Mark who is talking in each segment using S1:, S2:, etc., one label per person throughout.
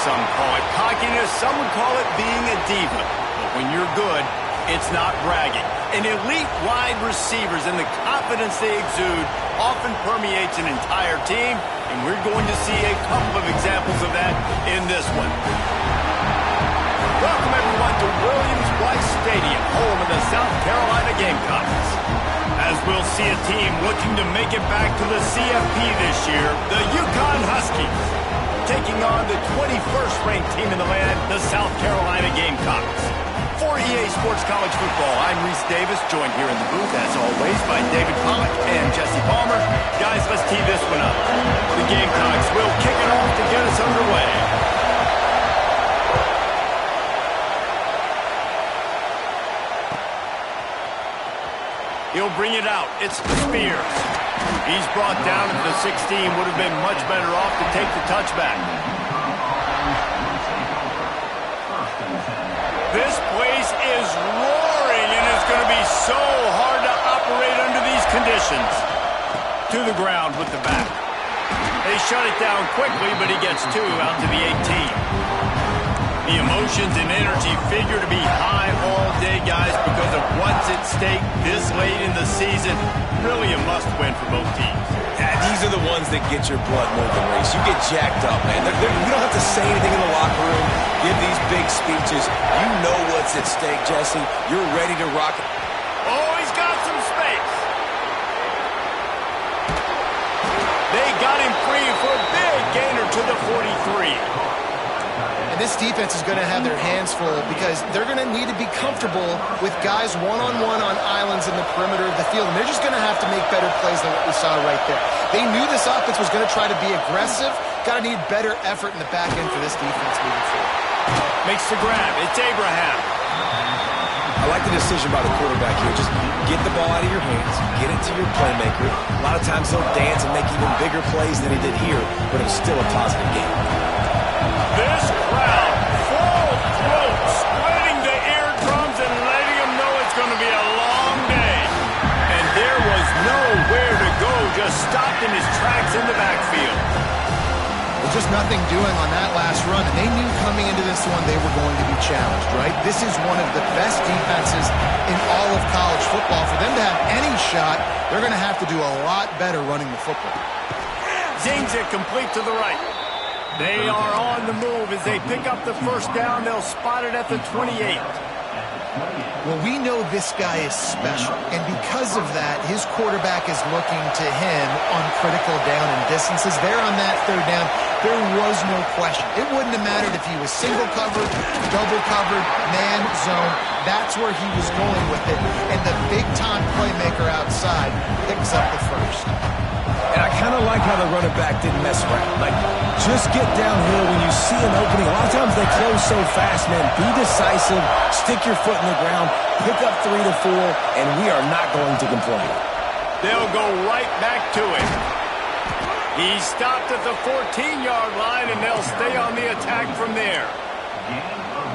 S1: some call it cockiness, some would call it being a diva. But when you're good, it's not bragging. And elite wide receivers and the confidence they exude often permeates an entire team, and we're going to see a couple of examples of that in this one. Welcome, everyone, to Williams-Brice Stadium, home of the South Carolina Gamecocks. As we'll see a team looking to make it back to the CFP this year, the UConn Huskies, taking on the 21st ranked team in the land, the South Carolina Gamecocks. For EA Sports College Football, I'm Reese Davis, joined here in the booth, as always, by David Pollack and Jesse Palmer. Guys, let's tee this one up. The Gamecocks will kick it off to get us underway. He'll bring it out. It's Spears. He's brought down at the 16. Would have been much better off to take the touchback. This place is roaring, and it's going to be so hard to operate under these conditions. To the ground with the back. They shut it down quickly, but he gets two out to the 18. The emotions and energy figure to be high all day, guys, because of what's at stake this late in the season. Really a must-win for both teams.
S2: Yeah, these are the ones that get your blood moving, Reese. You get jacked up, man. You don't have to say anything in the locker room, give these big speeches. You know what's at stake, Jesse. You're ready to rock it.
S1: Oh, he's got some space. They got him free for a big gainer to the 43.
S3: And this defense is going to have their hands full because they're going to need to be comfortable with guys one-on-one on islands in the perimeter of the field. And they're just going to have to make better plays than what we saw right there. They knew this offense was going to try to be aggressive. Got to need better effort in the back end for this defense moving forward.
S1: Makes the grab. It's Abraham.
S2: I like the decision by the quarterback here. Just get the ball out of your hands, get it to your playmaker. A lot of times he'll dance and make even bigger plays than he did here, but it was still a positive game.
S1: This crowd, full throat, splitting the eardrums and letting them know it's going to be a long day. And there was nowhere to go, just stopped in his tracks in the backfield.
S3: There's just nothing doing on that last run, and they knew coming into this one they were going to be challenged, right? This is one of the best defenses in all of college football. For them to have any shot, they're going to have to do a lot better running the football.
S1: Zings it complete to the right. They are on the move as they pick up the first down. They'll spot it at the 28.
S3: Well, we know this guy is special, and because of that, his quarterback is looking to him on critical down and distances. There on that third down, there was no question. It wouldn't have mattered if he was single covered, double covered, man, zone. That's where he was going with it, and the big-time playmaker outside picks up the first.
S2: And I kind of like how the running back didn't mess around. Like, just get downhill when you see an opening. A lot of times they close so fast, man. Be decisive, stick your foot in the ground, pick up 3 to 4, and we are not going to complain.
S1: They'll go right back to it. He stopped at the 14-yard line, and they'll stay on the attack from there.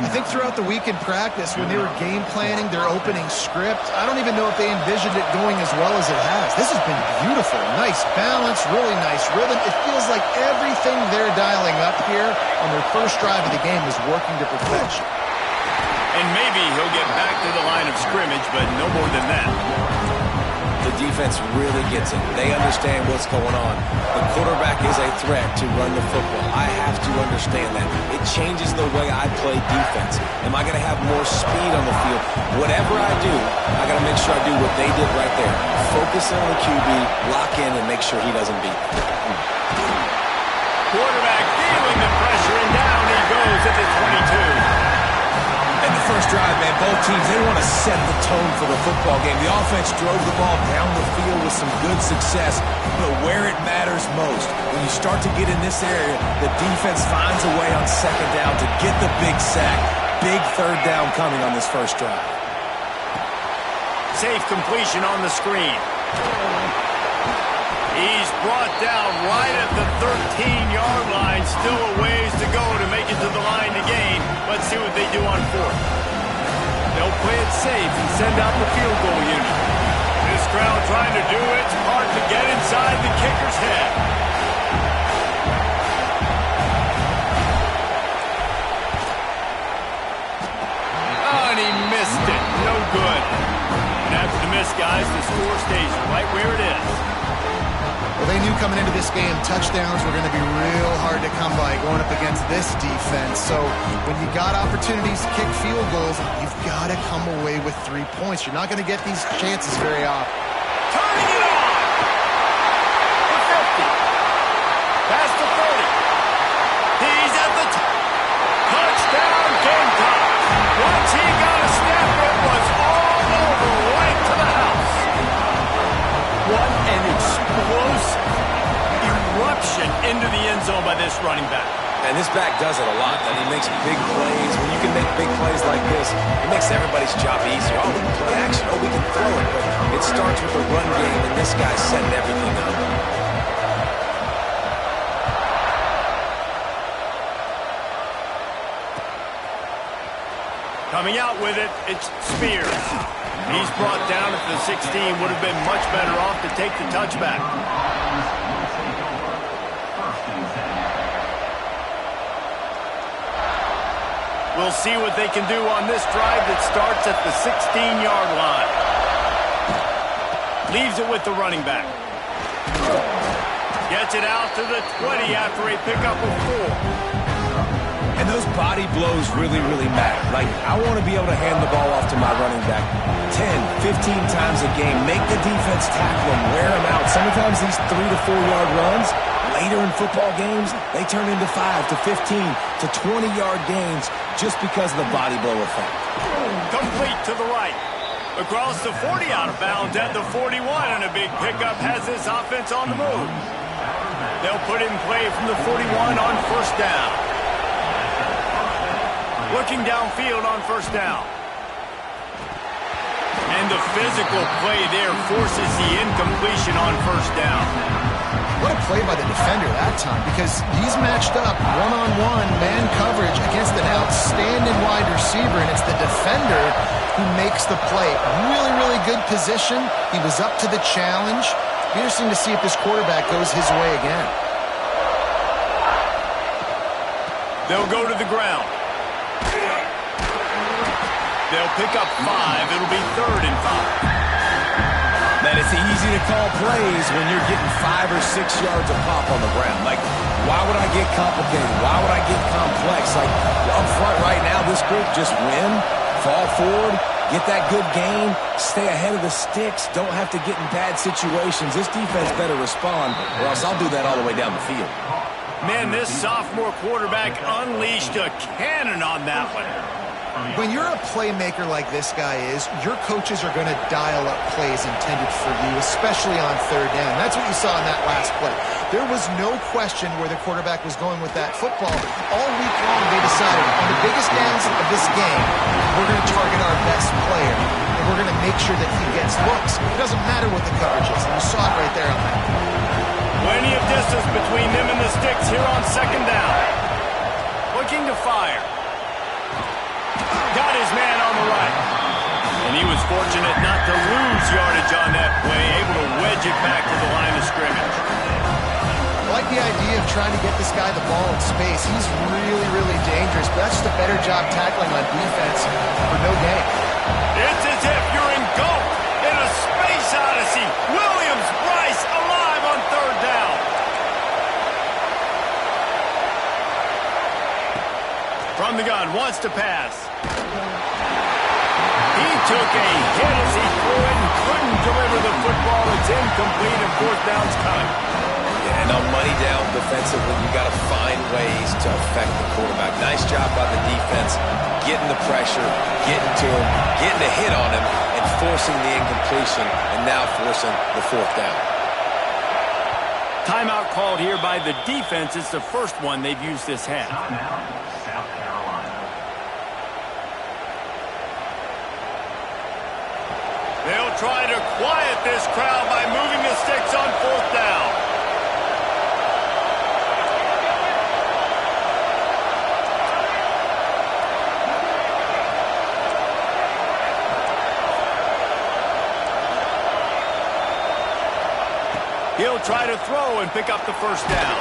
S3: I think throughout the week in practice, when they were game planning their opening script, I don't even know if they envisioned it going as well as it has. This has been beautiful. Nice balance, really nice rhythm. It feels like everything they're dialing up here on their first drive of the game is working to perfection.
S1: And maybe he'll get back to the line of scrimmage, but no more than that.
S2: The defense really gets it. They understand what's going on. The quarterback is a threat to run the football. I have to understand that. It changes the way I play defense. Am I going to have more speed on the field? Whatever I do, I got to make sure I do what they did right there. Focus on the QB, lock in, and make sure he doesn't beat me.
S1: Quarterback feeling the pressure, and down he goes at the 22.
S2: In the first drive, man, both teams, they want to set the tone for the football game. The offense drove the ball down the field with some good success, but where it matters most, when you start to get in this area, the defense finds a way on second down to get the big sack. Big third down coming on this first drive.
S1: Safe completion on the screen. He's brought down right at the 13-yard line. Still a ways to go to make it to the line to gain. Let's see what they do on fourth. They'll play it safe and send out the field goal unit. This crowd trying to do its part to get inside the kicker's head. no good. And after the miss, guys, the score stays right where it is.
S3: Well, they knew coming into this game touchdowns were going to be real hard to come by going up against this defense. So when you got opportunities to kick field goals, you've got to come away with 3 points. You're not going to get these chances very often.
S1: Turning it on! The 50. Past the 30. He's at the top. Touchdown, Gamecock. Once he got a step, it was all over right to the house. What an explosive eruption into the end zone by this running back.
S2: And this back does it a lot. And he makes big plays. When you can make big plays like this, it makes everybody's job easier. Oh, we can play action. Oh, we can throw it. But it starts with the run game, and this guy's setting everything up.
S1: Coming out with it, it's Spears. He's brought down at the 16. Would have been much better off to take the touchback. We'll see what they can do on this drive that starts at the 16-yard line. Leaves it with the running back. Gets it out to the 20 after a pickup of 4.
S2: And those body blows really, really matter. Like, I want to be able to hand the ball off to my running back 10, 15 times a game. Make the defense tackle him, wear him out. Sometimes these 3 to 4 yard runs, later in football games, they turn into 5 to 15 to 20-yard gains just because of the body blow effect.
S1: Complete to the right. Across the 40 out of bounds at the 41, and a big pickup has this offense on the move. They'll put in play from the 41 on first down. Looking downfield on first down. And the physical play there forces the incompletion on first down.
S3: What a play by the defender that time, because he's matched up one-on-one man coverage against an outstanding wide receiver, and it's the defender who makes the play. Really, really good position. He was up to the challenge. Be interesting to see if this quarterback goes his way again.
S1: They'll go to the ground. They'll pick up 5. It'll be 3rd and 5.
S2: Man, it's easy to call plays when you're getting 5 or 6 yards of pop on the ground. Like, why would I get complicated? Why would I get complex? Like, up front right now, this group just win, fall forward, get that good gain, stay ahead of the sticks, don't have to get in bad situations. This defense better respond, or else I'll do that all the way down the field.
S1: Man, this sophomore quarterback unleashed a cannon on that one.
S3: When you're a playmaker like this guy is, your coaches are going to dial up plays intended for you, especially on third down. That's what you saw in that last play. There was no question where the quarterback was going with that football. All week long, they decided on the biggest downs of this game, we're going to target our best player, and we're going to make sure that he gets looks. It doesn't matter what the coverage is. And you saw it right there on that play.
S1: Plenty of distance between them and the sticks here on second down. Looking to fire. Got his man on the right. And he was fortunate not to lose yardage on that play, able to wedge it back to the line of scrimmage.
S3: I like the idea of trying to get this guy the ball in space. He's really, really dangerous, but that's just a better job tackling on defense for no gain.
S1: It's as if you're engulfed in a space odyssey. Williams-Brice alive on third down. From the gun, wants to pass. He took a hit as he threw it and couldn't deliver the football. It's incomplete and fourth down's coming.
S2: Yeah, and on money down defensively, you got to find ways to affect the quarterback. Nice job by the defense, getting the pressure, getting to him, getting a hit on him, and forcing the incompletion, and now forcing the fourth down.
S1: Timeout called here by the defense. It's the first one they've used this half. They'll try to quiet this crowd by moving the sticks on fourth down. He'll try to throw and pick up the first down.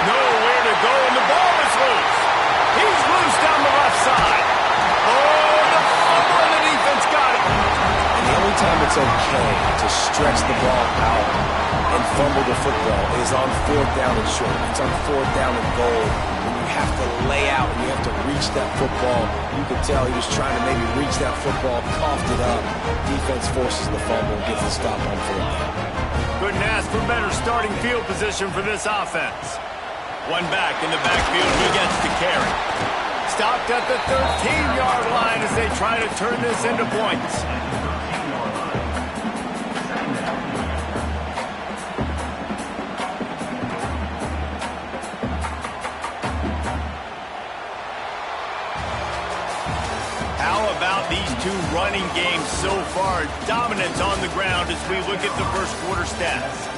S1: Nowhere to go, and the ball is loose. He's loose down the left side. Oh, the fumble, and the defense got
S2: it's okay to stretch the ball out and fumble the football. It is on 4th down and short. It's on 4th down and goal. When you have to lay out and you have to reach that football, you could tell he was trying to maybe reach that football, coughed it up. Defense forces the fumble and gets the stop on 4th down.
S1: Couldn't ask for better starting field position for this offense. One back in the backfield, he gets to carry. Stopped at the 13-yard line as they try to turn this into points. How about these two running games so far? Dominance on the ground as we look at the first quarter stats.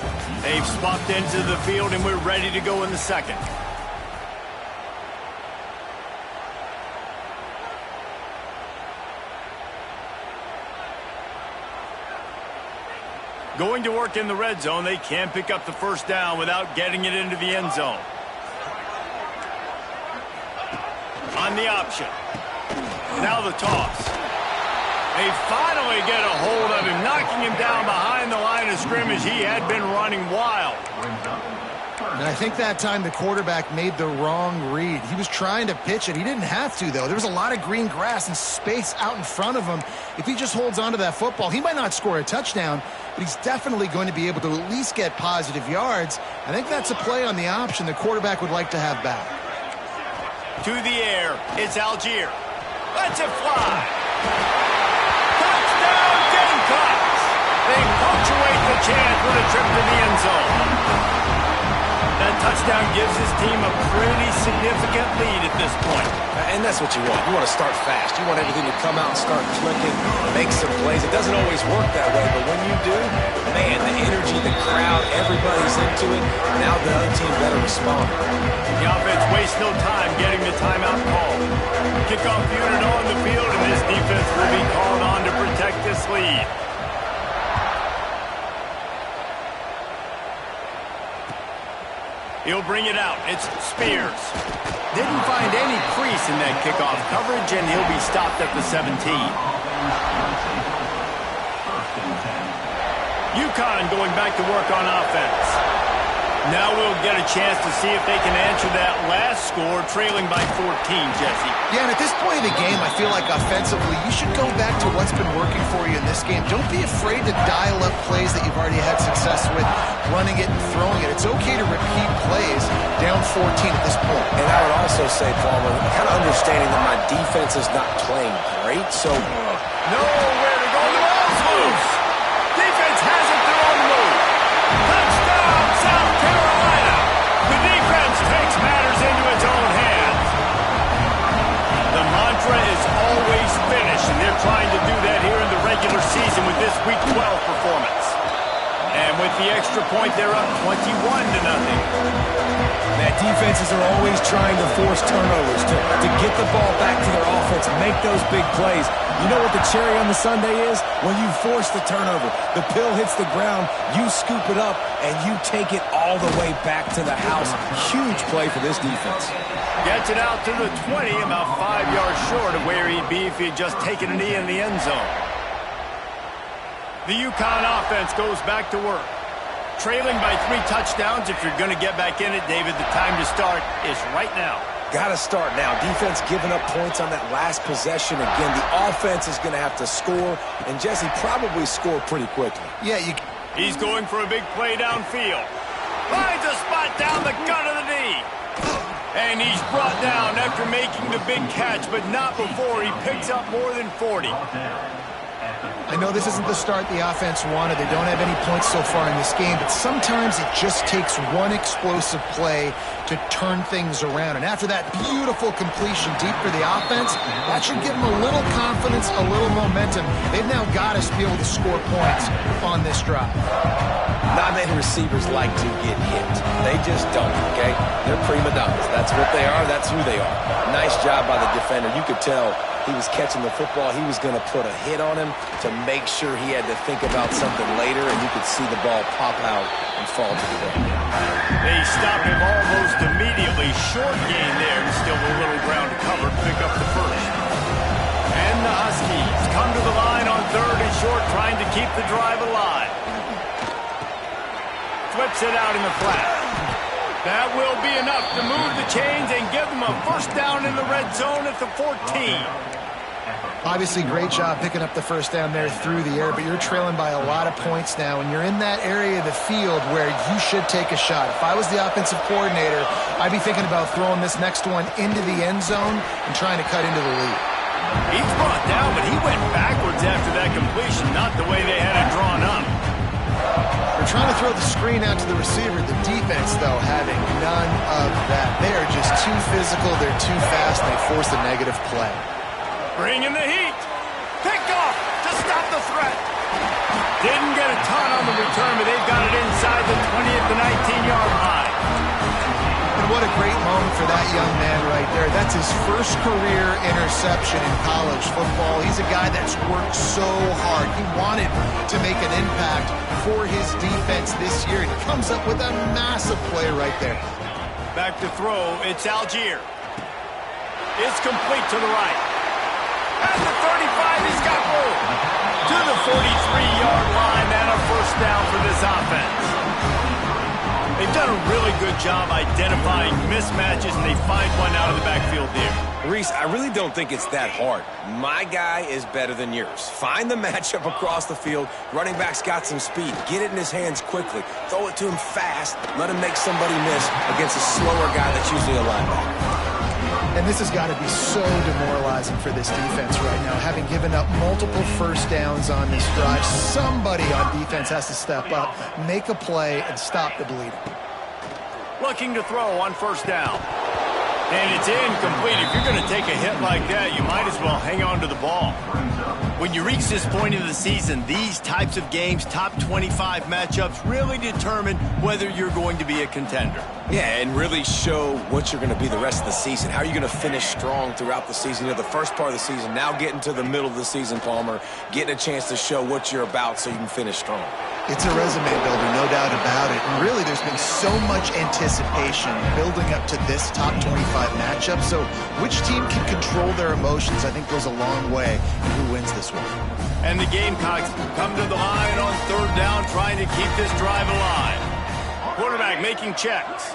S1: They've swapped into the field and we're ready to go in the second. Going to work in the red zone. They can't pick up the first down without getting it into the end zone. On the option. Now the toss. They finally get a hold of him, knocking him down behind the line of scrimmage. He had been running wild.
S3: And I think that time the quarterback made the wrong read. He was trying to pitch it. He didn't have to, though. There was a lot of green grass and space out in front of him. If he just holds on to that football, he might not score a touchdown, but he's definitely going to be able to at least get positive yards. I think that's a play on the option the quarterback would like to have back.
S1: To the air, it's Algier. Lets it fly. Touchdown Gamecocks! They punctuate the chance with a trip to the end zone. That touchdown gives his team a pretty significant lead at this point.
S2: And that's what you want. You want to start fast. You want everything to come out and start clicking, make some plays. It doesn't always work that way, but when you do, man, the energy, the crowd, everybody's into it. Now the other team better respond.
S1: The offense wastes no time getting the timeout call. Kickoff unit on the field, and this defense will be called on to protect this lead. He'll bring it out. It's Spears. Didn't find any crease in that kickoff coverage, and he'll be stopped at the 17. UConn going back to work on offense. Now we'll get a chance to see if they can answer that last score, trailing by 14, Jesse.
S3: Yeah, and at this point of the game, I feel like offensively, you should go back to what's been working for you in this game. Don't be afraid to dial up plays that you've already had success with, running it and throwing it. It's okay to repeat plays down 14 at this point.
S2: And I would also say, Palmer, kind of understanding that my defense is not playing great, so...
S1: Nowhere to go. The ball's loose. Defense has it. They're on the move. Touchdown, South Carolina. The defense takes matters into its own hands. The mantra is always finish, and they're trying to do that here in the regular season with this Week 12 performance. And with the extra point, they're up 21-0.
S2: That defenses are always trying to force turnovers, to get the ball back to their offense, make those big plays. You know what the cherry on the sundae is? When you force the turnover, the pill hits the ground, you scoop it up, and you take it all the way back to the house. Huge play for this defense.
S1: Gets it out to the 20, about 5 yards short of where he'd be if he'd just taken a knee in the end zone. The UConn offense goes back to work. Trailing by 3 touchdowns. If you're going to get back in it, David, the time to start is right now.
S2: Got to start now. Defense giving up points on that last possession. Again, the offense is going to have to score, and Jesse probably score pretty quickly.
S3: Yeah,
S1: he's going for a big play downfield. Finds a spot down the gut of the knee. And he's brought down after making the big catch, but not before he picks up more than 40.
S3: I know this isn't the start the offense wanted. They don't have any points so far in this game, but sometimes it just takes one explosive play to turn things around. And after that beautiful completion deep for the offense, that should give them a little confidence, a little momentum. They've now got us to be able to score points on this drive.
S2: Not many receivers like to get hit. They just don't, okay? They're prima donnas. That's what they are. That's who they are. Nice job by the defender. You could tell he was catching the football. He was going to put a hit on him to make sure he had to think about something later, and you could see the ball pop out and fall to the ground.
S1: They stop him almost immediately. Short gain there, and still a little ground to cover. Pick up the first. And the Huskies come to the line on 3rd and short, trying to keep the drive alive. Flips it out in the flat. That will be enough to move the chains and give them a first down in the red zone at the 14.
S3: Obviously, great job picking up the first down there through the air, but you're trailing by a lot of points now, and you're in that area of the field where you should take a shot. If I was the offensive coordinator, I'd be thinking about throwing this next one into the end zone and trying to cut into the lead.
S1: He's brought down, but he went backwards after that completion, not the way they had it drawn up.
S3: They're trying to throw the screen out to the receiver. The defense, though, having none of that. They are just too physical. They're too fast. They force a negative play.
S1: Bring in the heat. Pick off to stop the threat. Didn't get a ton on the return, but they've got it inside the 20 at the 19-yard line.
S3: And what a great moment for that young man right there. That's his first career interception in college football. He's a guy that's worked so hard. He wanted to make an impact for his defense this year. And he comes up with a massive play right there.
S1: Back to throw. It's Algier. It's complete to the right. At the 35, he's got room. To the 43-yard line and a first down for this offense. They've done a really good job identifying mismatches, and they find one out of the backfield there.
S2: Reese, I really don't think it's that hard. My guy is better than yours. Find the matchup across the field. Running back's got some speed. Get it in his hands quickly. Throw it to him fast. Let him make somebody miss against a slower guy that's usually a linebacker.
S3: And this has got to be so demoralizing for this defense right now. Having given up multiple first downs on this drive, somebody on defense has to step up, make a play, and stop the bleeding.
S1: Looking to throw on first down. And it's incomplete. If you're going to take a hit like that, you might as well hang on to the ball. When you reach this point in the season, these types of games, top 25 matchups, really determine whether you're going to be a contender.
S2: Yeah, and really show what you're going to be the rest of the season. How are you going to finish strong throughout the season? You know, the first part of the season, now getting to the middle of the season, Palmer, getting a chance to show what you're about so you can finish strong.
S3: It's a resume builder, no doubt about it. And really, there's been so much anticipation building up to this top 25 matchup. So which team can control their emotions, I think, goes a long way in who wins this one.
S1: And the Gamecocks come to the line on third down, trying to keep this drive alive. Quarterback making checks.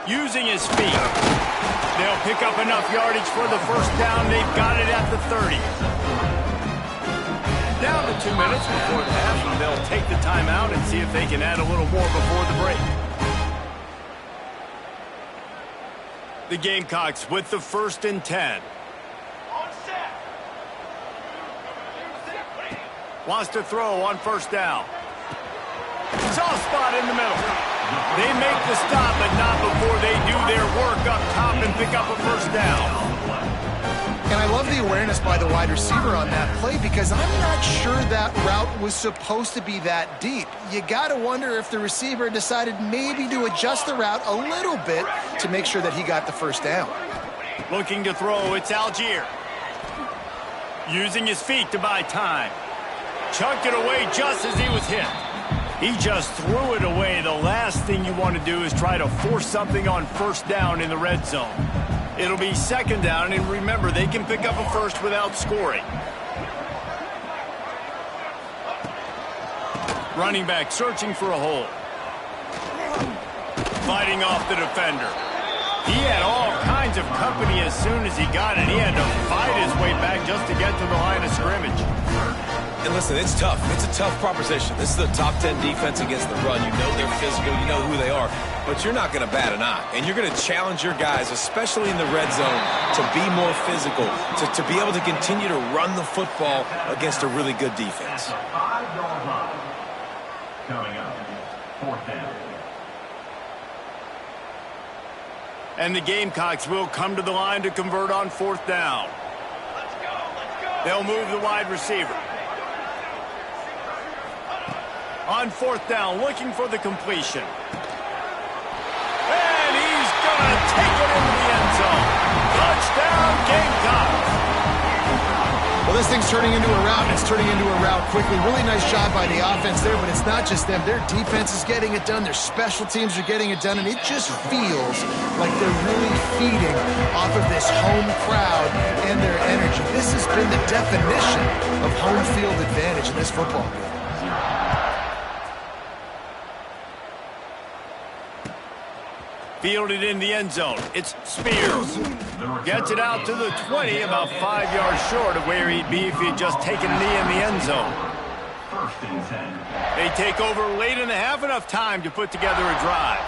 S1: Using his feet. They'll pick up enough yardage for the first down. They've got it at the 30. Down to 2 minutes before the half, and they'll take the timeout and see if they can add a little more before the break. The Gamecocks with the 1st and 10. Wants to throw on first down. Soft spot in the middle. They make the stop, but not before they do their work up top and pick up a first down.
S3: And I love the awareness by the wide receiver on that play because I'm not sure that route was supposed to be that deep. You got to wonder if the receiver decided maybe to adjust the route a little bit to make sure that he got the first down.
S1: Looking to throw, it's Algier. Using his feet to buy time. Chucked it away just as he was hit. He just threw it away. The last thing you want to do is try to force something on first down in the red zone. It'll be second down, and remember, they can pick up a first without scoring. Running back searching for a hole. Fighting off the defender. He had all kinds of company as soon as he got it. He had to fight his way back just to get to the line of scrimmage.
S2: And listen, it's tough. It's a tough proposition. This is the top 10 defense against the run. You know they're physical. You know who they are. But you're not going to bat an eye. And you're going to challenge your guys, especially in the red zone, to be more physical, to be able to continue to run the football against a really good defense.
S4: Coming up, 4th down.
S1: And the Gamecocks will come to the line to convert on 4th down. Let's go. They'll move the wide receiver. On 4th down, looking for the completion. And he's going to take it into the end zone. Touchdown, Gamecocks.
S2: Well,
S3: This thing's turning into a rout, and it's turning into a rout quickly. Really nice job by the offense there, but it's not just them. Their defense is getting it done. Their special teams are getting it done, and it just feels like they're really feeding off of this home crowd and their energy. This has been the definition of home field advantage in this football game.
S1: Fielded in the end zone. It's Spears. Gets it out to the 20, about 5 yards short of where he'd be if he'd just taken a knee in the end zone.
S4: First and 10.
S1: They take over late in the half, enough time to put together a drive.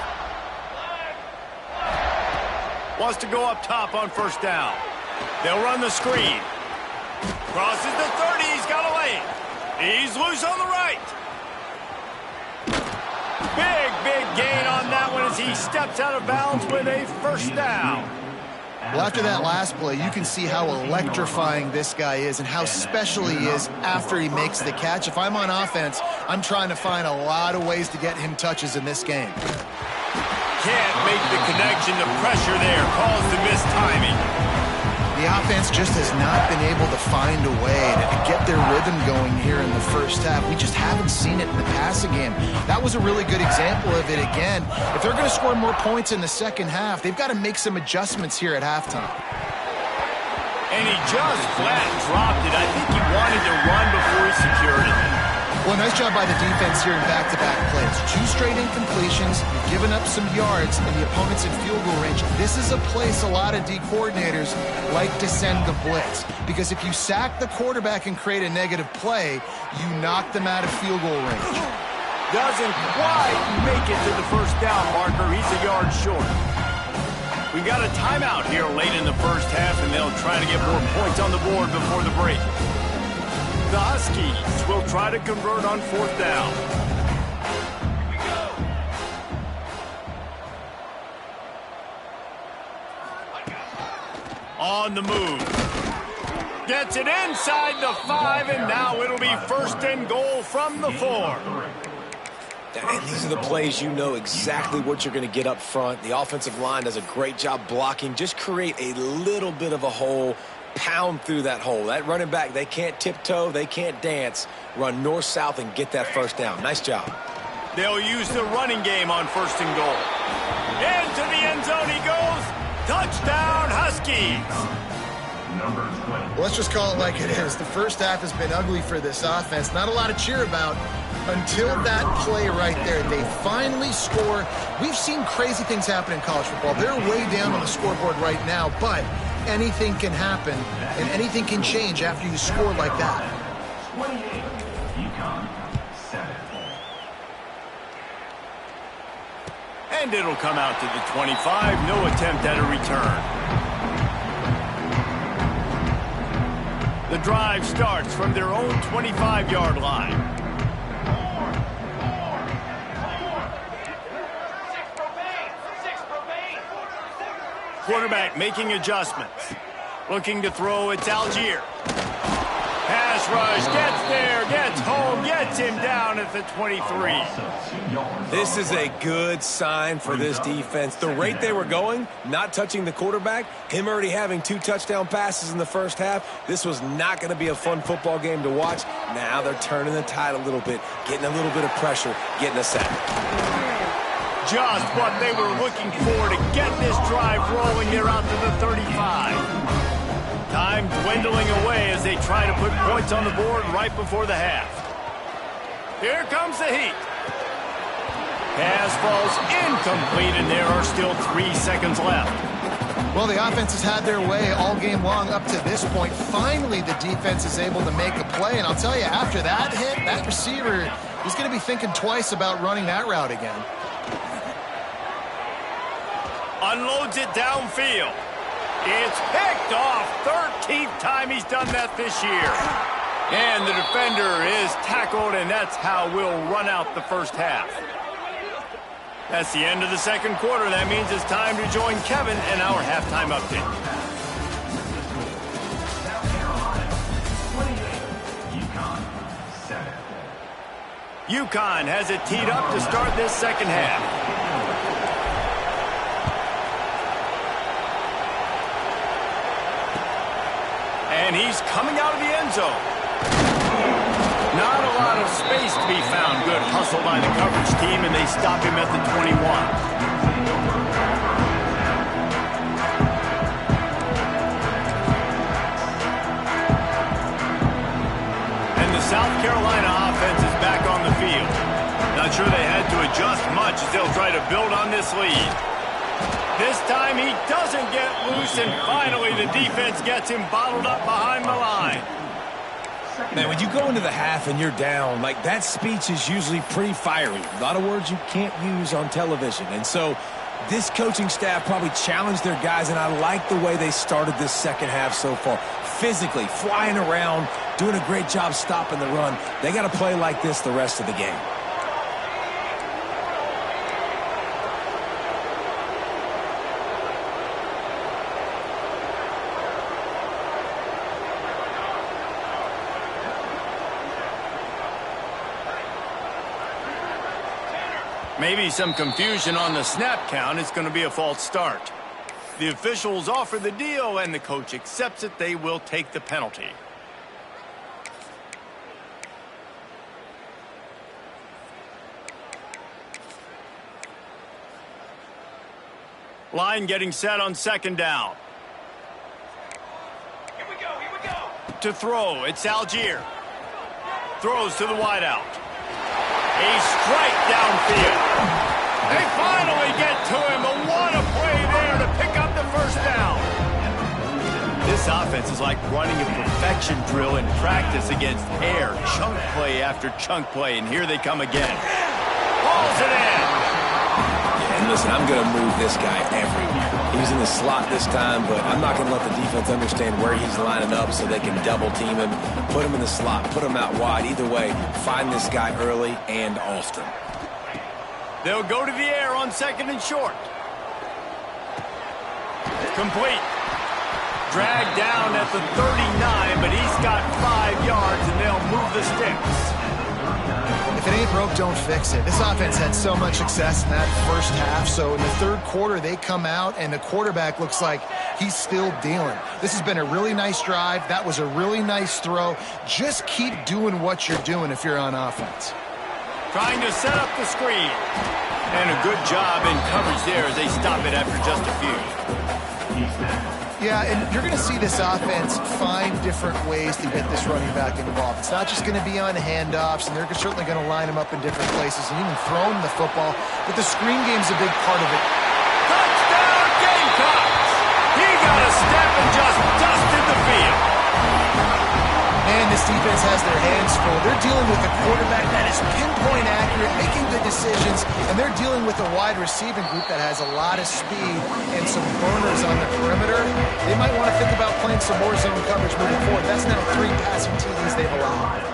S1: Wants to go up top on first down. They'll run the screen. Crosses the 30, he's got a lane. He's loose on the right. Big gain on that one as he steps out of bounds with a first down.
S3: Well, after that last play, you can see how electrifying this guy is and how special he is after he makes the catch. If I'm on offense, I'm trying to find a lot of ways to get him touches in this game.
S1: Can't make the connection. The pressure there caused the missed timing.
S3: The offense just has not been able to find a way to get their rhythm going here in the first half. We just haven't seen it in the passing game. That was a really good example of it again. If they're going to score more points in the second half, they've got to make some adjustments here at halftime.
S1: And he just flat dropped it. I think he wanted to run before he secured it.
S3: Well, nice job by the defense here in back-to-back plays. 2 straight incompletions, you've given up some yards, and the opponent's in field goal range. This is a place a lot of D coordinators like to send the blitz, because if you sack the quarterback and create a negative play, you knock them out of field goal range.
S1: Doesn't quite make it to the first down marker. He's a yard short. We got a timeout here late in the first half, and they'll try to get more points on the board before the break. The Huskies will try to convert on fourth down. On the move. Gets it inside the 5, and now it'll be first and goal from the 4.
S2: And these are the plays you know exactly what you're going to get up front. The offensive line does a great job blocking. Just create a little bit of a hole. Pound through that hole. That running back, they can't tiptoe, they can't dance. Run north-south and get that first down. Nice job.
S1: They'll use the running game on first and goal. Into the end zone he goes. Touchdown, Huskies.
S4: Number 20.
S3: Well, let's just call it like it is. The first half has been ugly for this offense. Not a lot to cheer about until that play right there. They finally score. We've seen crazy things happen in college football. They're way down on the scoreboard right now, but anything can happen, and anything can change after you score like that.
S4: 28. UConn 7.
S1: And it'll come out to the 25. No attempt at a return. The drive starts from their own 25-yard line. Quarterback making adjustments. Looking to throw, it's Algier. Pass rush, gets there, gets home, gets him down at the 23.
S2: This is a good sign for this defense. The rate they were going, not touching the quarterback, him already having 2 touchdown passes in the first half, this was not going to be a fun football game to watch. Now they're turning the tide a little bit, getting a little bit of pressure, getting a sack.
S1: Just what they were looking for to get this drive rolling here out to the 35. Time dwindling away as they try to put points on the board right before the half. Here comes the heat. Pass falls incomplete, and there are still 3 seconds left.
S3: Well, the offense has had their way all game long up to this point. Finally, the defense is able to make a play, and I'll tell you, after that hit, that receiver is going to be thinking twice about running that route again.
S1: Unloads it downfield. It's picked off. 13th time he's done that this year. And the defender is tackled, and that's how we'll run out the first half. That's the end of the second quarter. That means it's time to join Kevin in our halftime update.
S4: UConn 7.
S1: UConn has it teed up to start this second half. And he's coming out of the end zone. Not a lot of space to be found. Good hustle by the coverage team, and they stop him at the 21. South Carolina offense is back on the field. Not sure they had to adjust much as they'll try to build on this lead. This time he doesn't get loose, and finally the defense gets him bottled up behind the line.
S2: Man, when you go into the half and you're down, like that speech is usually pretty fiery. A lot of words you can't use on television. And so this coaching staff probably challenged their guys, and I like the way they started this second half so far. Physically, flying around, doing a great job stopping the run. They got to play like this the rest of the game.
S1: Maybe some confusion on the snap count. It's going to be a false start. The officials offer the deal, and the coach accepts it. They will take the penalty. Line getting set on second down.
S5: Here we go.
S1: To throw, it's Algier. Throws to the wideout. A strike downfield. They finally get to him, but what a play there to pick up the first down. This offense is like running a perfection drill in practice against air. Chunk play after chunk play, and here they come again. Hauls it in.
S2: And listen, I'm going to move this guy everywhere. He's in the slot this time, but I'm not going to let the defense understand where he's lining up so they can double team him, put him in the slot, put him out wide. Either way, find this guy early and often.
S1: They'll go to the air on second and short. Complete. Dragged down at the 39, but he's got 5 yards, and they'll move the sticks.
S3: If it ain't broke, don't fix it. This offense had so much success in that first half, so in the third quarter they come out and the quarterback looks like he's still dealing. This has been a really nice drive. That was a really nice throw. Just keep doing what you're doing if you're on offense.
S1: Trying to set up the screen. And a good job in coverage there as they stop it after just a few.
S3: Yeah, and you're going to see this offense find different ways to get this running back involved. It's not just going to be on handoffs, and they're certainly going to line him up in different places and even throw him the football. But the screen game's a big part of it.
S1: Touchdown, Gamecocks! He got a step and just dusted the field.
S3: Man, this defense has their hands full. They're dealing with a quarterback that is pinpoint accurate, making good decisions, and they're dealing with a wide receiving group that has a lot of speed and some burners on the perimeter. They might want to think about playing some more zone coverage moving forward. That's now 3 passing TDs they've allowed.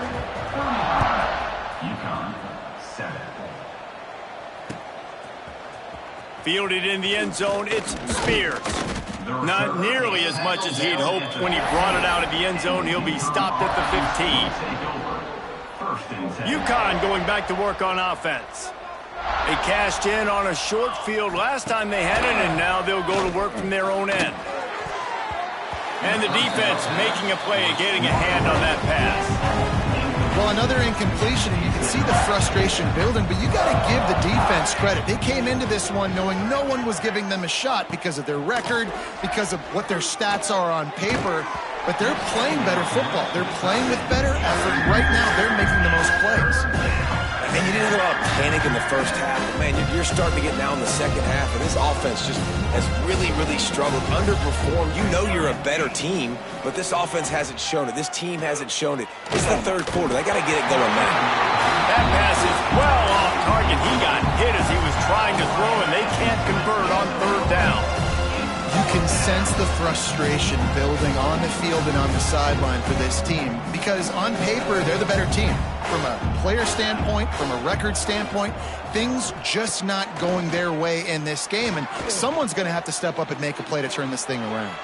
S4: UConn, 7.
S1: Fielded in the end zone, it's Spears. Not nearly as much as he'd hoped when he brought it out of the end zone. He'll be stopped at the 15. UConn going back to work on offense. They cashed in on a short field last time they had it, and now they'll go to work from their own end. And the defense making a play, getting a hand on that pass.
S3: Well, another incompletion, and you can see the frustration building, but you got to give the defense credit. They came into this one knowing no one was giving them a shot because of their record, because of what their stats are on paper, but they're playing better football. They're playing with better effort. Right now, they're making the most plays.
S2: Man, you didn't have a lot of panic in the first half, but man, you're starting to get now in the second half, and this offense just has really, really struggled, underperformed. You know you're a better team, but this offense hasn't shown it. This team hasn't shown it. It's the third quarter. They got to get it going now.
S1: That pass is well off target. He got hit as he was trying to throw, and they can't convert on third down.
S3: You can sense the frustration building on the field and on the sideline for this team because on paper, they're the better team. From a player standpoint, from a record standpoint, things just not going their way in this game, and someone's going to have to step up and make a play to turn this thing around.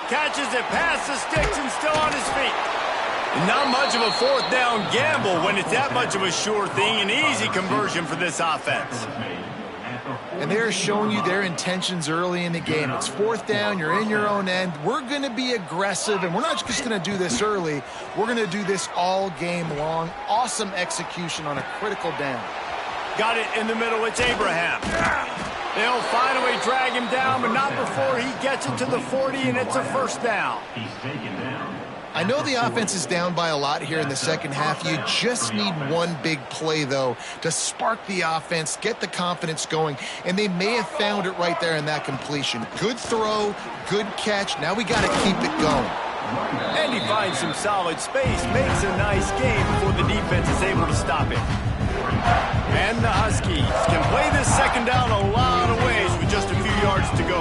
S1: Catches it past the sticks and still on his feet. Not much of a fourth down gamble when it's that much of a sure thing, an easy conversion for this offense.
S3: And they're showing you their intentions early in the game. It's 4th down, you're in your own end. We're going to be aggressive, and we're not just going to do this early. We're going to do this all game long. Awesome execution on a critical down.
S1: Got it in the middle. It's Abraham. They'll finally drag him down, but not before he gets it to the 40, and it's a 1st down.
S4: He's taken down.
S3: I know the offense is down by a lot here in the second half. You just need one big play, though, to spark the offense, get the confidence going, and they may have found it right there in that completion. Good throw, good catch. Now we got to keep it going.
S1: And he finds some solid space, makes a nice game before the defense is able to stop it. And the Huskies can play this 2nd down a lot of ways with just a few yards to go.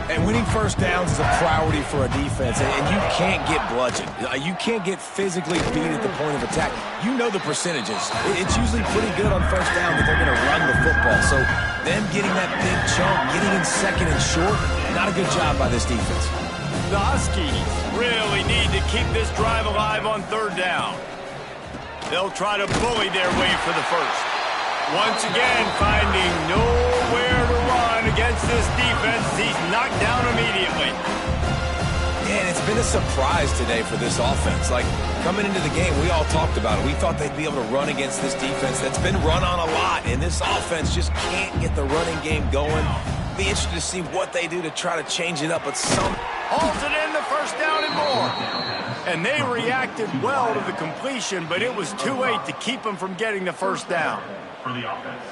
S2: And winning 1st downs is a priority for a defense, and you can't get bludgeoned. You can't get physically beat at the point of attack. You know the percentages. It's usually pretty good on 1st down that they're going to run the football. So them getting that big chunk, getting in 2nd and short, not a good job by this defense.
S1: The Huskies really need to keep this drive alive on 3rd down. They'll try to bully their way for the 1st. Once again, finding nowhere to run against this defense. He's knocked down immediately.
S2: And it's been a surprise today for this offense. Like, coming into the game, we all talked about it. We thought they'd be able to run against this defense that's been run on a lot, and this offense just can't get the running game going. Be interested to see what they do to try to change it up, but some...
S1: Hauls it in the 1st down and more. And they reacted well to the completion, but it was too late to keep them from getting the 1st down.
S4: For the offense.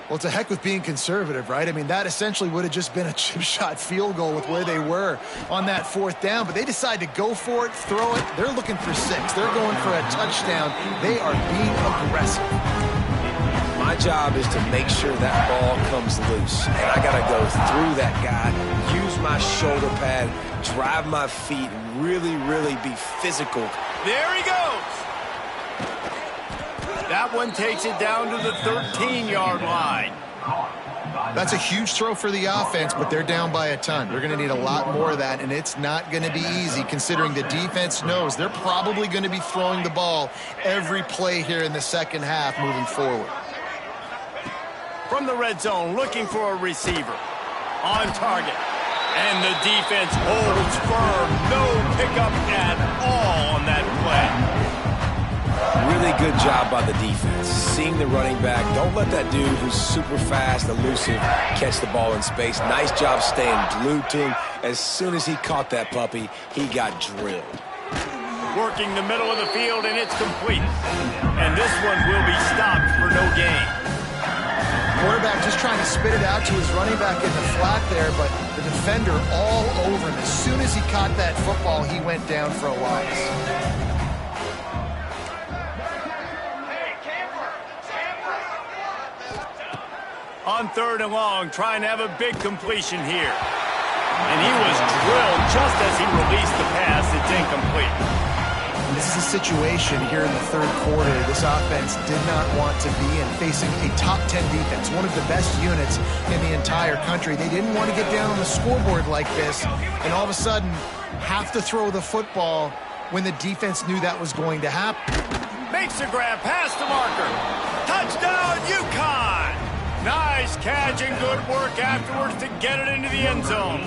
S3: Well, to heck with being conservative, right? I mean, that essentially would have just been a chip shot field goal with where they were on that 4th down, but they decide to go for it, throw it. They're looking for 6. They're going for a touchdown. They are being aggressive.
S2: My job is to make sure that ball comes loose, and I got to go through that guy, use my shoulder pad, drive my feet, and really, really be physical.
S1: There he goes. That one takes it down to the 13-yard line.
S3: That's a huge throw for the offense, but they're down by a ton. They're going to need a lot more of that, and it's not going to be easy considering the defense knows they're probably going to be throwing the ball every play here in the second half moving forward.
S1: From the red zone, looking for a receiver. On target. And the defense holds firm. No pickup at all on that play.
S2: Really good job by the defense. Seeing the running back. Don't let that dude who's super fast, elusive, catch the ball in space. Nice job staying glued to him. As soon as he caught that puppy, he got drilled.
S1: Working the middle of the field, and it's complete. And this one will be stopped for no gain.
S3: Quarterback just trying to spit it out to his running back in the flat there, but the defender all over him. As soon as he caught that football, he went down for a loss.
S1: On 3rd and long, trying to have a big completion here. And he was drilled just as he released the pass. It's incomplete.
S3: This is a situation here in the 3rd quarter this offense did not want to be in, facing a top 10 defense, one of the best units in the entire country. They didn't want to get down on the scoreboard like this, and all of a sudden have to throw the football when the defense knew that was going to happen.
S1: Makes the grab past the marker. Touchdown, UConn! Nice catch and good work afterwards to get it into the end zone.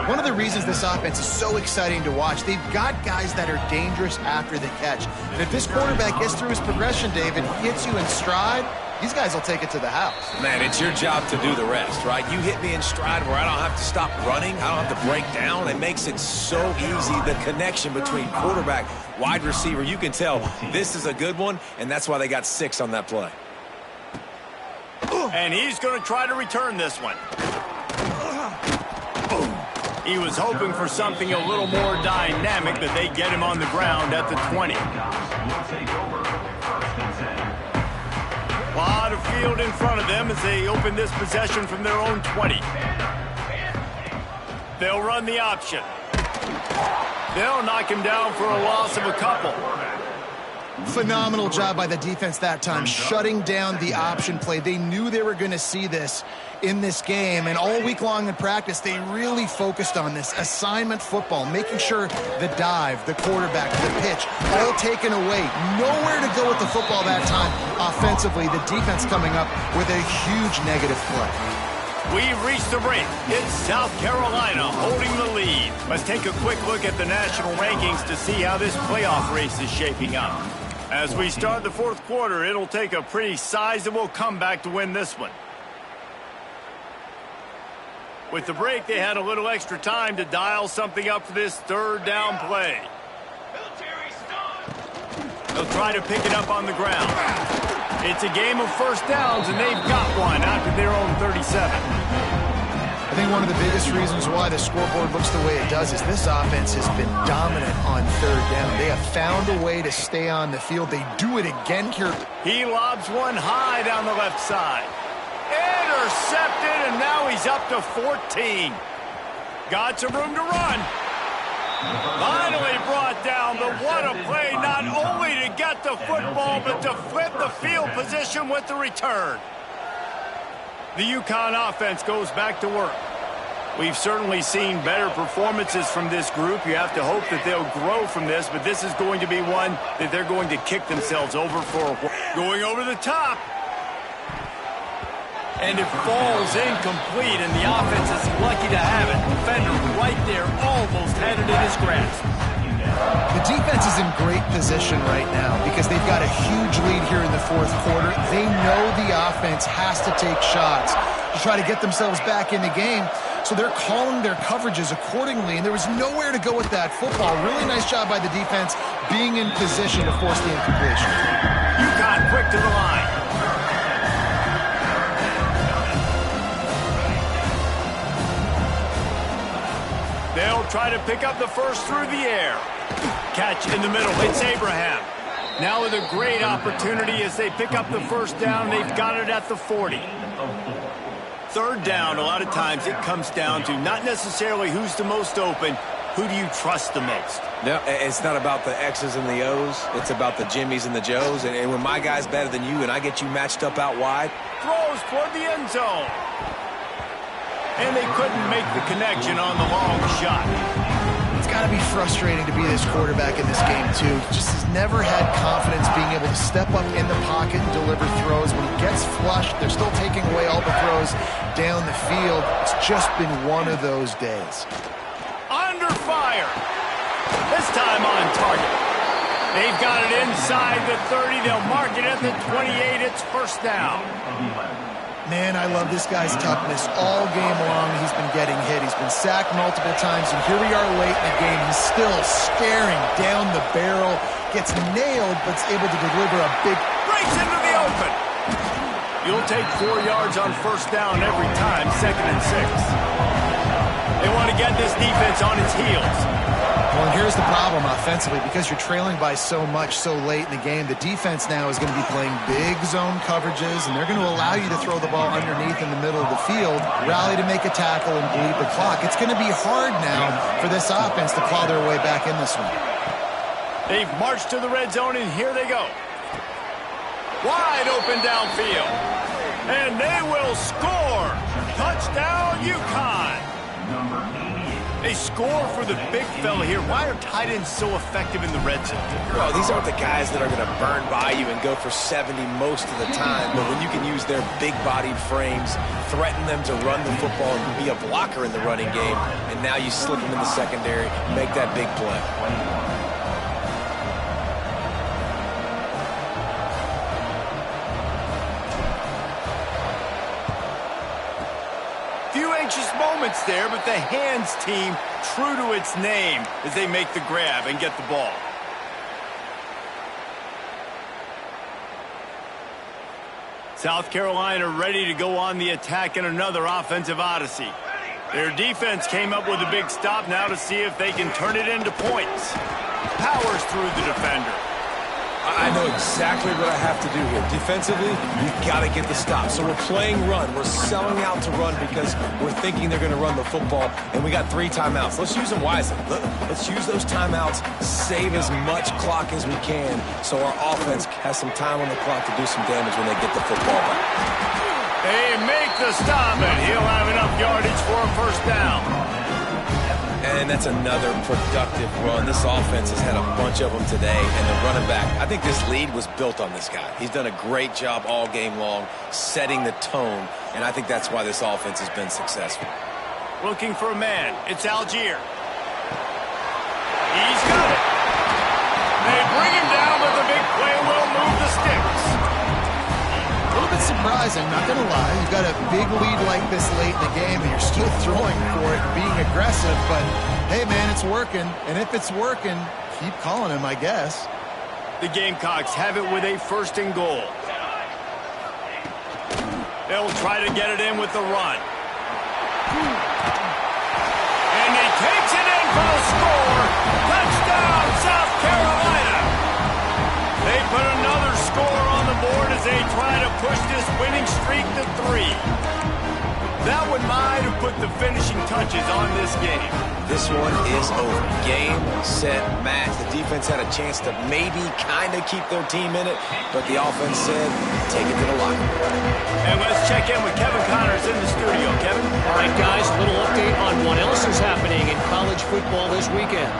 S3: One of the reasons this offense is so exciting to watch, they've got guys that are dangerous after the catch. And if this quarterback gets through his progression, David, hits you in stride, these guys will take it to the house.
S2: Man, it's your job to do the rest, right? You hit me in stride where I don't have to stop running. I don't have to break down. It makes it so easy, the connection between quarterback, wide receiver. You can tell this is a good one, and that's why they got 6 on that play.
S1: And he's going to try to return this one. He was hoping for something a little more dynamic, but they get him on the ground at the 20. A lot of field in front of them as they open this possession from their own 20. They'll run the option. They'll knock him down for a loss of a couple.
S3: Phenomenal job by the defense that time, shutting down the option play. They knew they were going to see this in this game, and all week long in practice, they really focused on this assignment football, making sure the dive, the quarterback, the pitch, all taken away. Nowhere to go with the football that time offensively. The defense coming up with a huge negative play.
S1: We've reached the break. It's South Carolina holding the lead. Let's take a quick look at the national rankings to see how this playoff race is shaping up. As we start the fourth quarter, it'll take a pretty sizable comeback to win this one. With the break, they had a little extra time to dial something up for this third down play. They'll try to pick it up on the ground. It's a game of first downs, and they've got one out to their own 37.
S3: I think one of the biggest reasons why the scoreboard looks the way it does is this offense has been dominant on third down. They have found a way to stay on the field. They do it again here.
S1: He lobs one high down the left side. Intercepted, and now he's up to 14. Got some room to run. Finally brought down, but what a play, not only to get the football, but to flip the field position with the return. The UConn offense goes back to work. We've certainly seen better performances from this group. You have to hope that they'll grow from this, but this is going to be one that they're going to kick themselves over for. Going over the top. And it falls incomplete, and the offense is lucky to have it. Defender right there almost had it in his grasp.
S3: The defense is in great position right now because they've got a huge lead here in the fourth quarter. They know the offense has to take shots to try to get themselves back in the game, so they're calling their coverages accordingly, and there was nowhere to go with that football. Really nice job by the defense being in position to force the incompletion.
S1: UConn quick to the line. They'll try to pick up the first through the air. Catch in the middle. It's Abraham. Now with a great opportunity as they pick up the first down. They've got it at the 40. Third down, a lot of times it comes down to not necessarily who's the most open. Who do you trust the most?
S2: No, it's not about the X's and the O's. It's about the Jimmies and the Joes. And when my guy's better than you and I get you matched up out wide.
S1: Throws toward the end zone. And they couldn't make the connection on the long shot.
S3: It's got to be frustrating to be this quarterback in this game, too. Just has never had confidence being able to step up in the pocket and deliver throws. When he gets flushed, they're still taking away all the throws down the field. It's just been one of those days.
S1: Under fire. This time on target. They've got it inside the 30. They'll mark it at the 28. It's first down.
S3: Man, I love this guy's toughness. All game long, he's been getting hit. He's been sacked multiple times, and here we are late in the game. He's still staring down the barrel. Gets nailed, but is able to deliver a big...
S1: Breaks into the open. You'll take 4 yards on first down every time, 2nd and 6. They want to get this defense on its heels.
S3: Well, and here's the problem offensively. Because you're trailing by so much so late in the game, the defense now is going to be playing big zone coverages, and they're going to allow you to throw the ball underneath in the middle of the field, rally to make a tackle, and bleed the clock. It's going to be hard now for this offense to claw their way back in this one.
S1: They've marched to the red zone, and here they go. Wide open downfield. And they will score. Touchdown, UConn. They score for the big fella here. Why are tight ends so effective in the red zone?
S2: Well, these aren't the guys that are going to burn by you and go for 70 most of the time. But when you can use their big-bodied frames, threaten them to run the football and be a blocker in the running game, and now you slip them in the secondary, make that big play.
S1: Moments there, but the hands team true to its name as they make the grab and get the ball. South Carolina ready to go on the attack in another offensive odyssey. Their defense came up with a big stop now to see if they can turn it into points. Powers through the defender.
S2: I know exactly what I have to do here. Defensively, you've got to get the stop. So we're playing run. We're selling out to run because we're thinking they're going to run the football, and we got 3 timeouts. Let's use them wisely. Let's use those timeouts, save as much clock as we can so our offense has some time on the clock to do some damage when they get the football back.
S1: They make the stop, and he'll have enough yardage for a first down.
S2: And that's another productive run. This offense has had a bunch of them today, and the running back, I think this lead was built on this guy. He's done a great job all game long setting the tone, and I think that's why this offense has been successful.
S1: Looking for a man. It's Algier. He's got it. They bring him down, but the big play will move the sticks.
S3: A little bit surprising, not going to lie. You've got a big lead like this late in the game, and you're still throwing for it and being aggressive. But, hey, man, it's working. And if it's working, keep calling him, I guess.
S1: The Gamecocks have it with a 1st and goal. They'll try to get it in with the run. And he takes it in for a score. Touchdown, South Carolina. They put another score on the board as they try to push this winning streak to 3. That one might have put the finishing touches on this game.
S2: This one is over. Game, set, match. The defense had a chance to maybe kind of keep their team in it, but the offense said, take it to the line.
S1: And let's check in with Kevin Connors in the studio. Kevin?
S5: All right, guys, a little update on what else is happening in college football this weekend.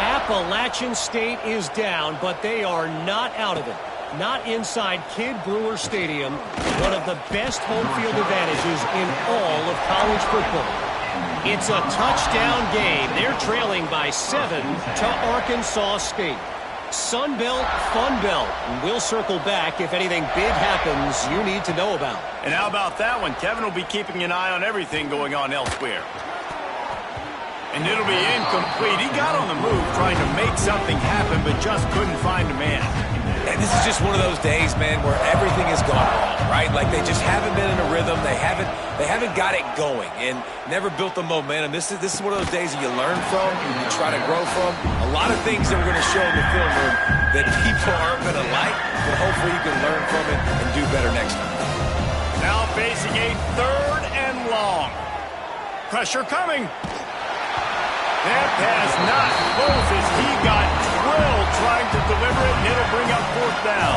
S5: Appalachian State is down, but they are not out of it. Not inside Kidd Brewer Stadium, one of the best home field advantages in all of college football. It's a touchdown game. They're trailing by 7 to Arkansas State. Sun Belt, Fun Belt. We'll circle back if anything big happens you need to know about.
S1: And how about that one? Kevin will be keeping an eye on everything going on elsewhere. And it'll be incomplete. He got on the move trying to make something happen, but just couldn't find a man.
S2: And this is just one of those days, man, where everything has gone wrong, right? Like they just haven't been in a rhythm. They haven't got it going and never built the momentum. This is one of those days that you learn from, you try to grow from. A lot of things that we're going to show in the film room that people aren't going to like, but hopefully you can learn from it and do better next time.
S1: Now facing a 3rd and long. Pressure coming. That pass not close as he got drilled trying to deliver it, and it'll bring up 4th down.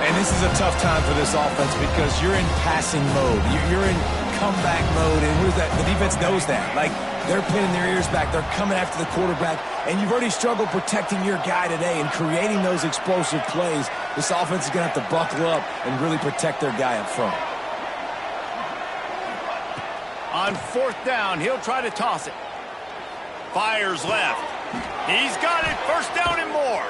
S2: And this is a tough time for this offense because you're in passing mode. You're in comeback mode, and the defense knows that. Like, they're pinning their ears back. They're coming after the quarterback, and you've already struggled protecting your guy today and creating those explosive plays. This offense is going to have to buckle up and really protect their guy up front.
S1: On 4th down, he'll try to toss it. Fires left. He's got it. 1st down and more.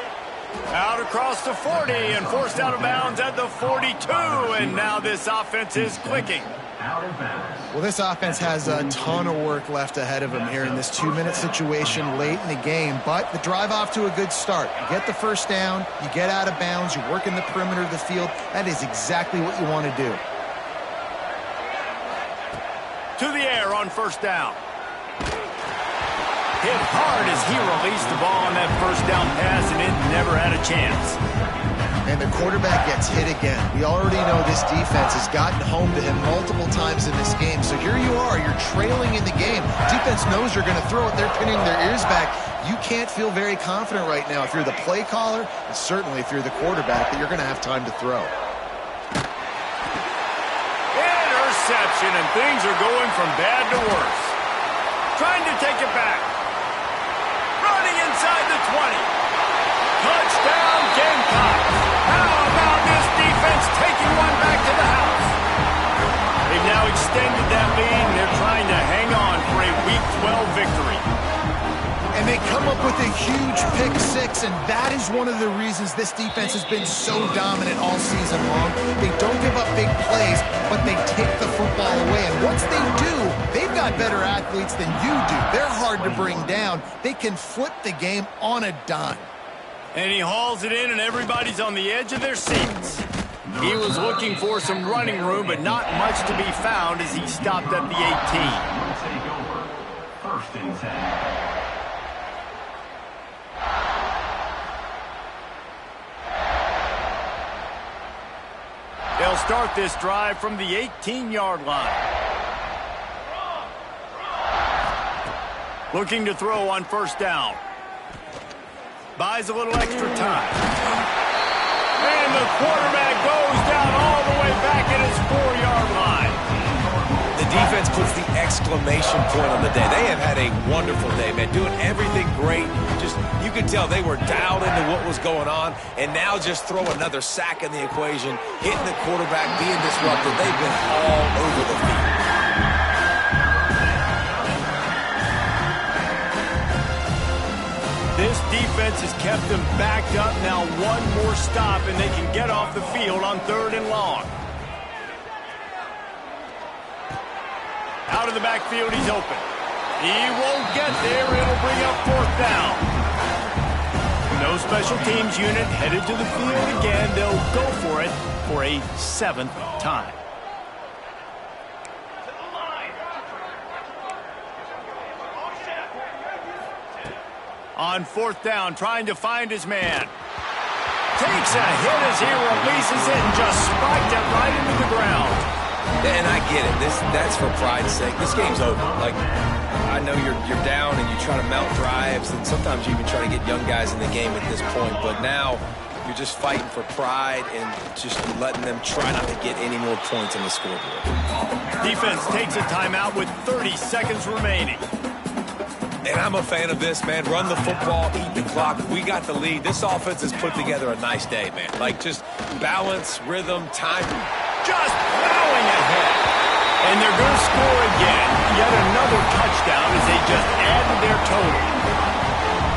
S1: Out across the 40 and forced out of bounds at the 42. And now this offense is clicking.
S3: Well, this offense has a ton of work left ahead of them here in this 2-minute situation late in the game. But the drive off to a good start. You get the 1st down. You get out of bounds. You work in the perimeter of the field. That is exactly what you want to do.
S1: To the air on 1st down. Hit hard as he released the ball on that 1st down pass, and it never had a chance.
S3: And the quarterback gets hit again. We already know this defense has gotten home to him multiple times in this game. So here you are, you're trailing in the game. Defense knows you're going to throw it. They're pinning their ears back. You can't feel very confident right now if you're the play caller, and certainly if you're the quarterback, that you're going to have time to throw.
S1: Interception, and things are going from bad to worse. Trying to take it back. Running inside the 20. Touchdown, Gamecocks. How about this defense taking one back to the house? They've now extended that lead, and they're trying to hang on for a Week 12 victory.
S3: And they come up with a huge pick 6, and that is one of the reasons this defense has been so dominant all season long. They don't give up big plays, but they take the football away. And once they do, they've got better athletes than you do. They're hard to bring down. They can flip the game on a dime.
S1: And he hauls it in, and everybody's on the edge of their seats. He was looking for some running room, but not much to be found as he stopped at the 18.
S4: Take over. 1st and 10.
S1: They'll start this drive from the 18-yard line. Looking to throw on first down. Buys a little extra time. And the quarterback goes down all the way back at his 4-yard line.
S2: The defense puts the exclamation point on the day. They have had a wonderful day, man, doing everything great. Just, you could tell they were dialed into what was going on, and now just throw another sack in the equation, hitting the quarterback, being disrupted. They've been all over the field.
S1: This defense has kept them backed up. Now one more stop, and they can get off the field on 3rd and long. Out of the backfield, he's open. He won't get there. It'll bring up 4th down. No special teams unit headed to the field again. They'll go for it for a 7th time. On 4th down, trying to find his man. Takes a hit as he releases it and just spiked it right into the ground.
S2: And I get it. That's for pride's sake. This game's over. Like, I know you're down and you try to mount drives, and sometimes you even try to get young guys in the game at this point. But now you're just fighting for pride and just letting them try not to get any more points on the scoreboard.
S1: Defense takes a timeout with 30 seconds remaining.
S2: And I'm a fan of this, man. Run the football, eat the clock. We got the lead. This offense has put together a nice day, man. Like, just balance, rhythm, timing.
S1: Just plowing ahead. And they're going to score again. Yet another touchdown as they just added their total.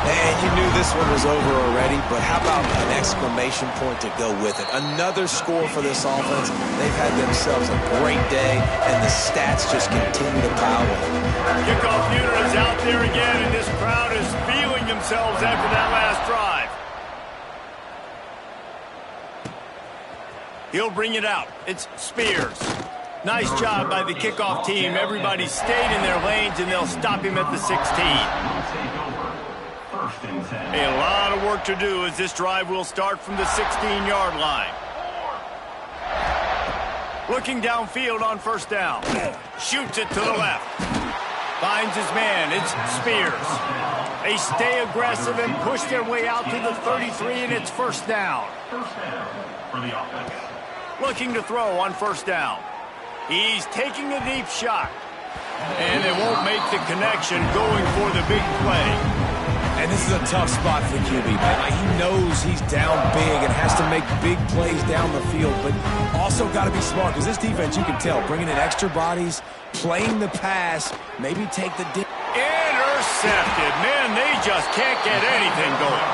S2: And you knew this one was over already, but how about an exclamation point to go with it? Another score for this offense. They've had themselves a great day, and the stats just continue to pile up.
S1: Kickoff unit is out there again, and this crowd is feeling themselves after that last drive. He'll bring it out. It's Spears. Nice job by the kickoff team. Everybody stayed in their lanes, and they'll stop him at the 16. A lot of work to do as this drive will start from the 16-yard line. Looking downfield on first down. Shoots it to the left. Finds his man. It's Spears. They stay aggressive and push their way out to the 33, and it's first down.
S4: First down for the offense.
S1: Looking to throw on first down. He's taking a deep shot. And they won't make the connection going for the big play.
S2: And this is a tough spot for QB, man. Like, he knows he's down big and has to make big plays down the field, but also got to be smart because this defense, you can tell, bringing in extra bodies, playing the pass, maybe take the dip.
S1: Intercepted. Man, they just can't get anything going.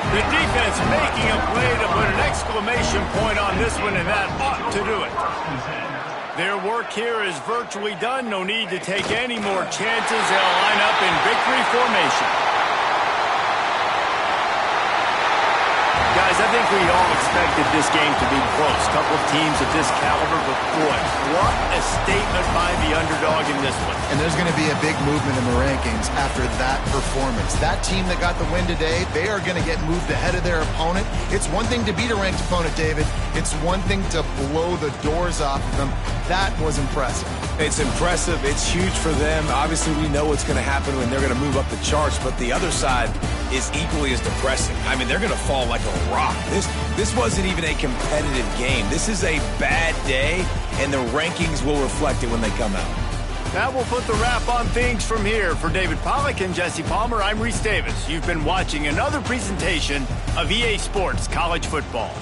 S1: The defense making a play to put an exclamation point on this one, and that ought to do it. Their work here is virtually done. No need to take any more chances. They'll line up in victory formation. Guys, I think we all expected this game to be close. Couple of teams of this caliber, but boy, what a statement by the underdog in this one.
S3: And there's going to be a big movement in the rankings after that performance. That team that got the win today, they are going to get moved ahead of their opponent. It's one thing to beat a ranked opponent, David. It's one thing to blow the doors off of them. That was impressive.
S2: It's impressive. It's huge for them. Obviously, we know what's going to happen when they're going to move up the charts, but the other side is equally as depressing. I mean, they're going to fall like a rock. This wasn't even a competitive game. This is a bad day, and the rankings will reflect it when they come out.
S1: That will put the wrap on things from here. For David Pollack and Jesse Palmer, I'm Reese Davis. You've been watching another presentation of EA Sports College Football.